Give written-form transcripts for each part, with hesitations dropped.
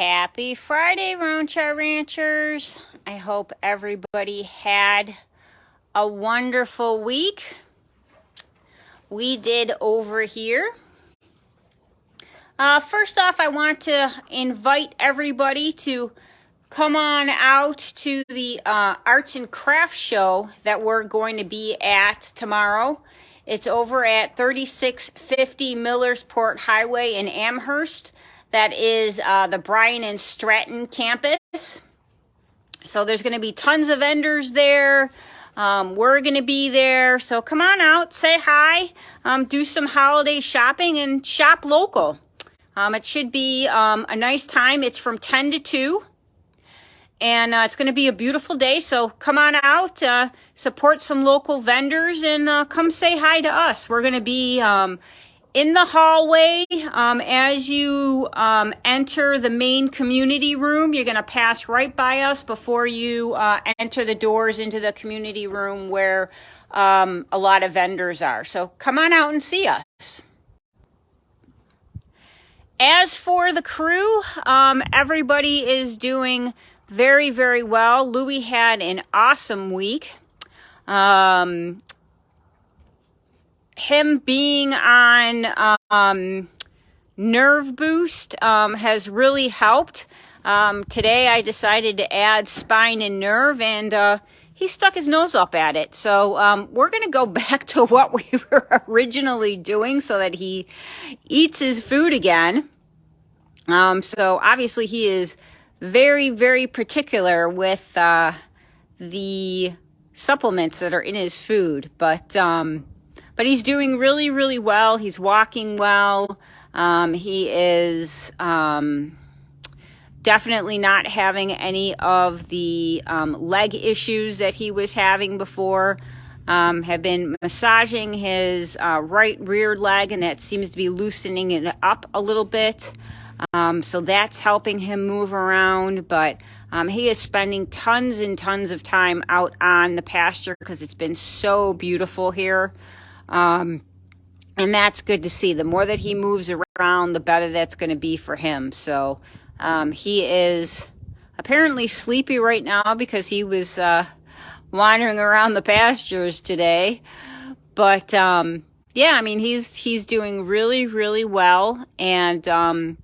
Happy Friday, Rancha Ranchers. I hope everybody had a wonderful week. We did over here. First off, I want to invite everybody to come on out to the arts and crafts show that we're going to be at tomorrow. It's over at 3650 Millersport Highway in Amherst. That is the Bryan and Stratton campus. So there's going to be tons of vendors there. We're going to be there. So come on out, say hi, do some holiday shopping, and shop local. It should be a nice time. It's from 10 to 2. And it's going to be a beautiful day. So come on out, support some local vendors, and come say hi to us. We're going to be in the hallway. As you enter the main community room, you're going to pass right by us before you enter the doors into the community room where a lot of vendors are. So come on out and see us. As for the crew, everybody is doing very, very well. Louie had an awesome week. Him being on Nerve Boost has really helped. Today I decided to add spine and nerve, and he stuck his nose up at it. So we're going to go back to what we were originally doing so that he eats his food again. So obviously he is very, very particular with the supplements that are in his food, but he's doing really, really well. He's walking well. He is definitely not having any of the leg issues that he was having before. Have been massaging his right rear leg, and that seems to be loosening it up a little bit. So that's helping him move around, but he is spending tons and tons of time out on the pasture because it's been so beautiful here. And that's good to see. The more that he moves around, the better that's going to be for him. So he is apparently sleepy right now because he was wandering around the pastures today. But yeah, I mean, he's doing really, really well, and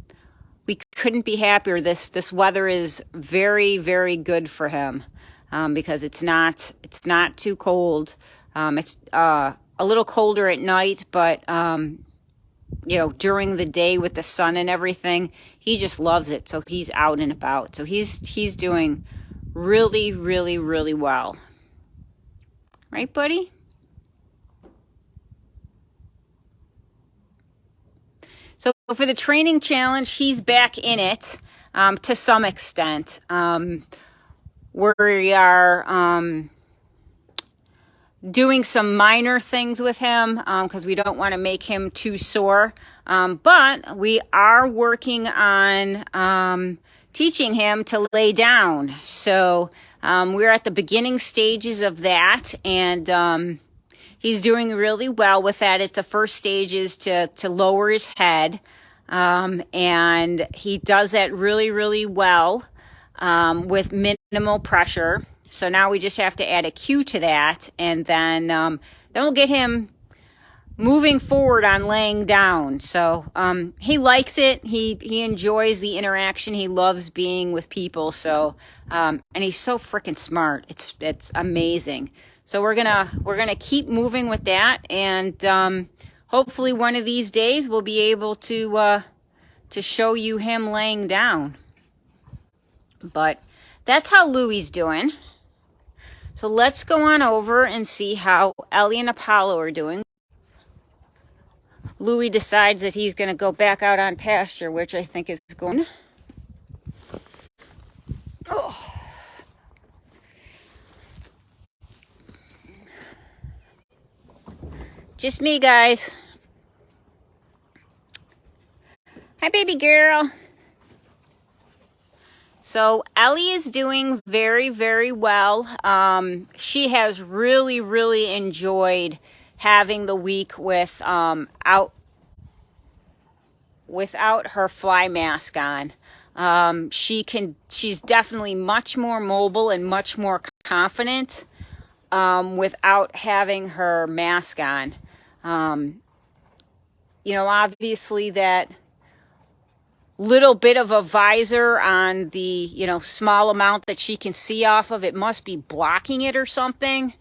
we couldn't be happier. This weather is very, very good for him because it's not too cold. It's a little colder at night, but during the day with the sun and everything, he just loves it. So he's out and about. So he's doing really, really, really well. Right, buddy? So for the training challenge, he's back in it to some extent. We are doing some minor things with him because we don't want to make him too sore. But we are working on teaching him to lay down. So we're at the beginning stages of that, and he's doing really well with that. It's the first stage is to lower his head, and he does that really, really well with minimal pressure. So now we just have to add a cue to that, and then we'll get him moving forward on laying down. So he likes it. He enjoys the interaction. He loves being with people. So and he's so freaking smart. It's amazing. So we're gonna keep moving with that, and hopefully one of these days we'll be able to show you him laying down. But that's how Louie's doing. So let's go on over and see how Ellie and Apollo are doing. Louie decides that he's going to go back out on pasture, which I think is going. Oh. Just me, guys. Hi, baby girl. So Ellie is doing very, very well. She has really, really enjoyed having the week without her fly mask on. She's definitely much more mobile and much more confident without having her mask on. Obviously that little bit of a visor on the, small amount that she can see off of, it must be blocking it or something.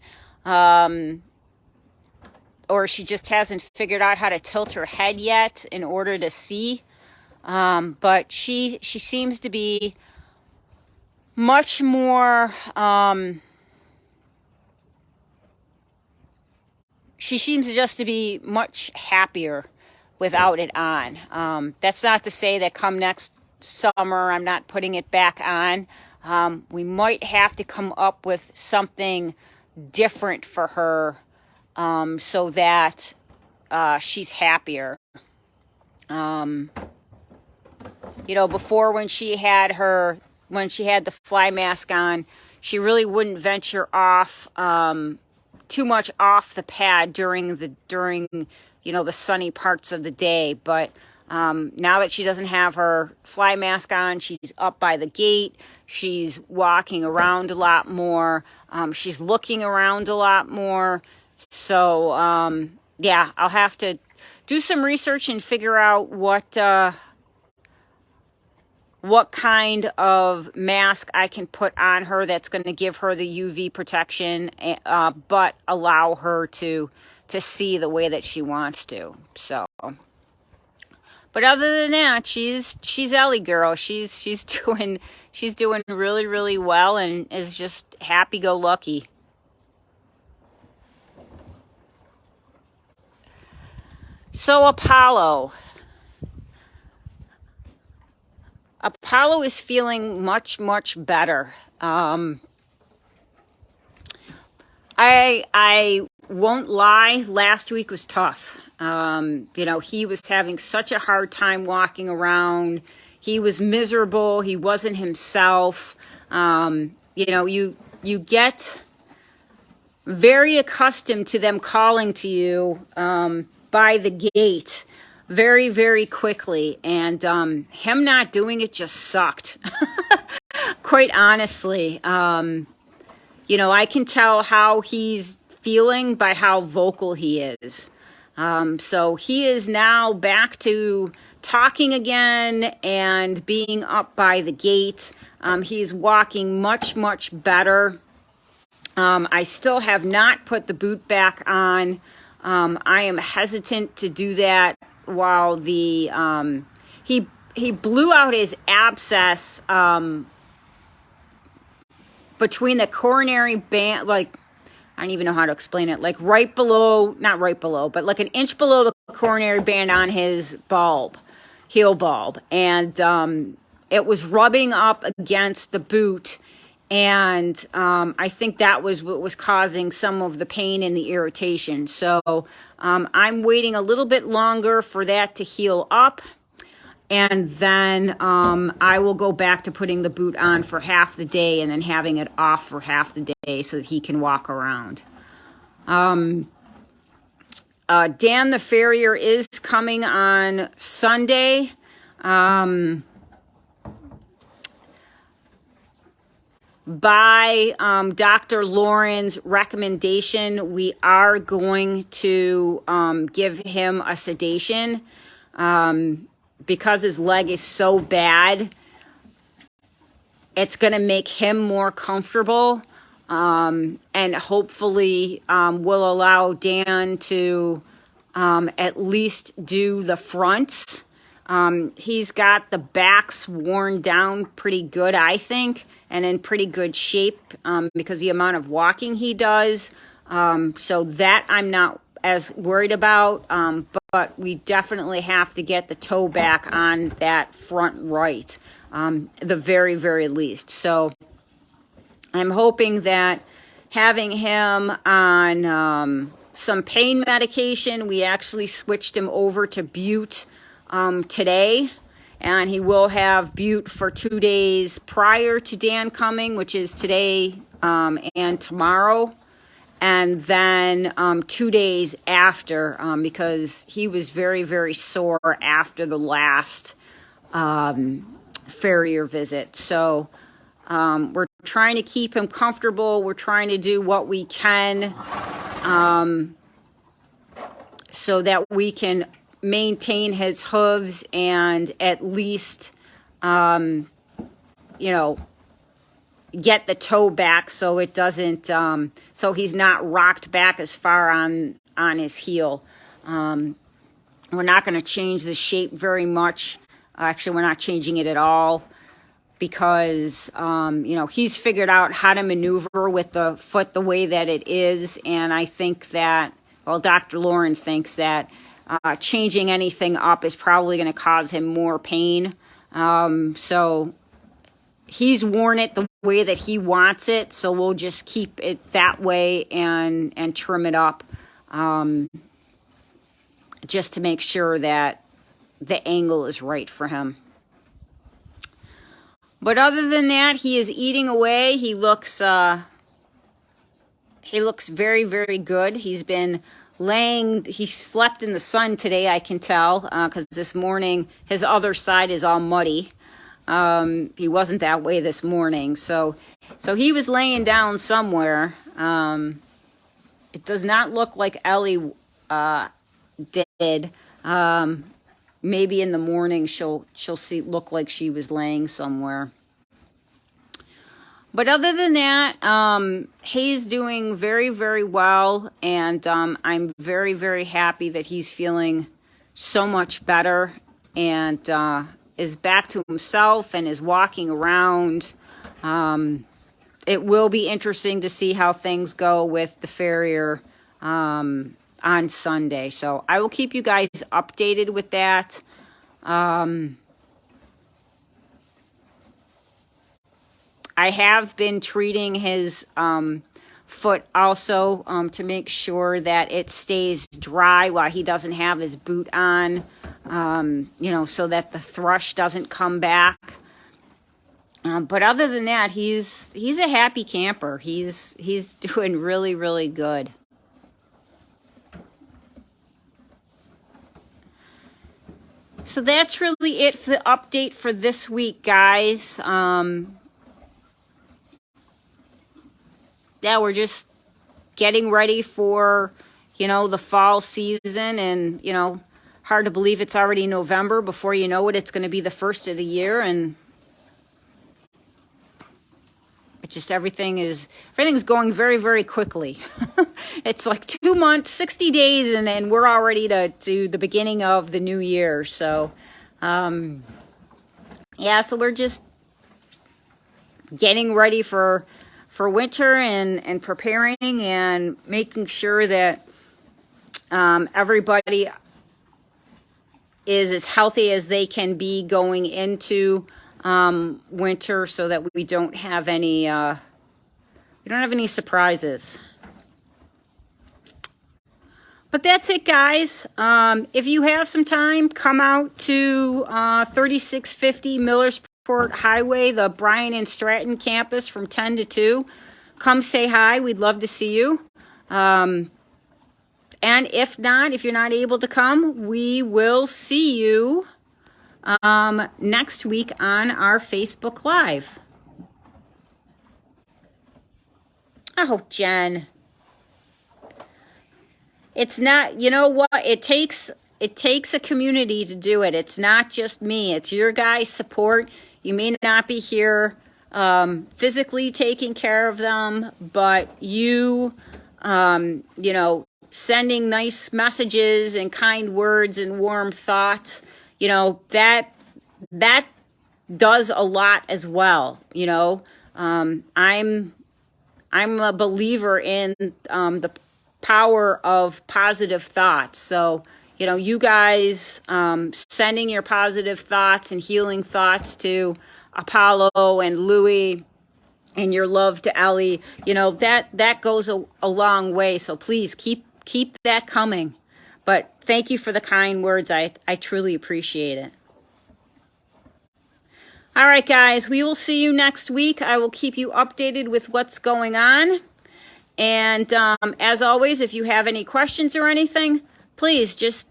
Or she just hasn't figured out how to tilt her head yet in order to see. But she seems to be much more, she seems just to be much happier without it on. That's not to say that come next summer, I'm not putting it back on. We might have to come up with something different for her, so that she's happier. Before when she had the fly mask on, she really wouldn't venture off too much off the pad during the sunny parts of the day. But now that she doesn't have her fly mask on, she's up by the gate. She's walking around a lot more. She's looking around a lot more. So, I'll have to do some research and figure out what kind of mask I can put on her that's going to give her the UV protection, but allow her to see the way that she wants to. So, but other than that, she's Ellie girl. She's doing really, really well and is just happy-go-lucky. So Apollo is feeling much, much better. I won't lie, last week was tough. He was having such a hard time walking around. He was miserable. He wasn't himself. You get very accustomed to them calling to you by the gate very, very quickly. And him not doing it just sucked. Quite honestly. I can tell how he's feeling by how vocal he is. So he is now back to talking again and being up by the gate. He's walking much, much better. I still have not put the boot back on. I am hesitant to do that while the he blew out his abscess between the coronary band, like, I don't even know how to explain it, like right below, not right below, but like an inch below the coronary band on his heel bulb. And it was rubbing up against the boot. And I think that was what was causing some of the pain and the irritation. So I'm waiting a little bit longer for that to heal up. And then I will go back to putting the boot on for half the day and then having it off for half the day so that he can walk around. Dan the farrier is coming on Sunday. By Dr. Lauren's recommendation, we are going to give him a sedation because his leg is so bad. It's going to make him more comfortable, and hopefully will allow Dan to at least do the fronts. He's got the backs worn down pretty good, I think, and in pretty good shape because the amount of walking he does. So that I'm not as worried about, but we definitely have to get the toe back on that front right, the very, very least. So I'm hoping that having him on some pain medication, we actually switched him over to Butte today, and he will have Butte for 2 days prior to Dan coming, which is today and tomorrow, and then 2 days after, because he was very, very sore after the last farrier visit. So we're trying to keep him comfortable. We're trying to do what we can so that we can maintain his hooves and at least, you know, get the toe back so it doesn't, so he's not rocked back as far on his heel. We're not going to change the shape very much. Actually, we're not changing it at all because, you know, he's figured out how to maneuver with the foot the way that it is. And I think that, well, Dr. Lauren thinks that changing anything up is probably going to cause him more pain. So he's worn it the way that he wants it. So we'll just keep it that way and trim it up just to make sure that the angle is right for him. But other than that, he is eating away. He looks very, very good. He's been he slept in the sun today, I can tell, because this morning his other side is all muddy. He wasn't that way this morning. So he was laying down somewhere. It does not look like Ellie did. Maybe in the morning she'll look like she was laying somewhere. But other than that, he's doing very, very well, and I'm very, very happy that he's feeling so much better and is back to himself and is walking around. It will be interesting to see how things go with the farrier on Sunday. So I will keep you guys updated with that. I have been treating his foot also to make sure that it stays dry while he doesn't have his boot on, you know, so that the thrush doesn't come back. But other than that, he's a happy camper. He's doing really, really good. So that's really it for the update for this week, guys. Yeah, we're just getting ready for, you know, the fall season, and, you know, hard to believe it's already November. Before you know it, it's going to be the first of the year, and it just everything's going very, very quickly. It's like 2 months, 60 days, and then we're already to the beginning of the new year. So, yeah, so we're just getting ready for winter and preparing and making sure that everybody is as healthy as they can be going into winter, so that we don't have any surprises. But that's it, guys. If you have some time, come out to 3650 Millersport Highway, the Bryan and Stratton campus from 10 to 2. Come say hi. We'd love to see you. And if not, if you're not able to come, we will see you next week on our Facebook Live. Oh, Jen. It's not, you know what? It takes a community to do it. It's not just me. It's your guys' support. You may not be here physically taking care of them, but you know, sending nice messages and kind words and warm thoughts, you know, that does a lot as well. You know, I'm a believer in the power of positive thoughts. So, you know, you guys sending your positive thoughts and healing thoughts to Apollo and Louie, and your love to Ellie, you know, that goes a long way. So please keep that coming. But thank you for the kind words. I truly appreciate it. All right, guys, we will see you next week. I will keep you updated with what's going on. And as always, if you have any questions or anything, please just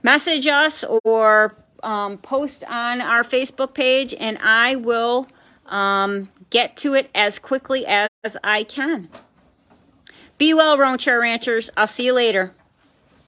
message us or post on our Facebook page, and I will get to it as quickly as I can. Be well, Roan Chair Ranchers. I'll see you later.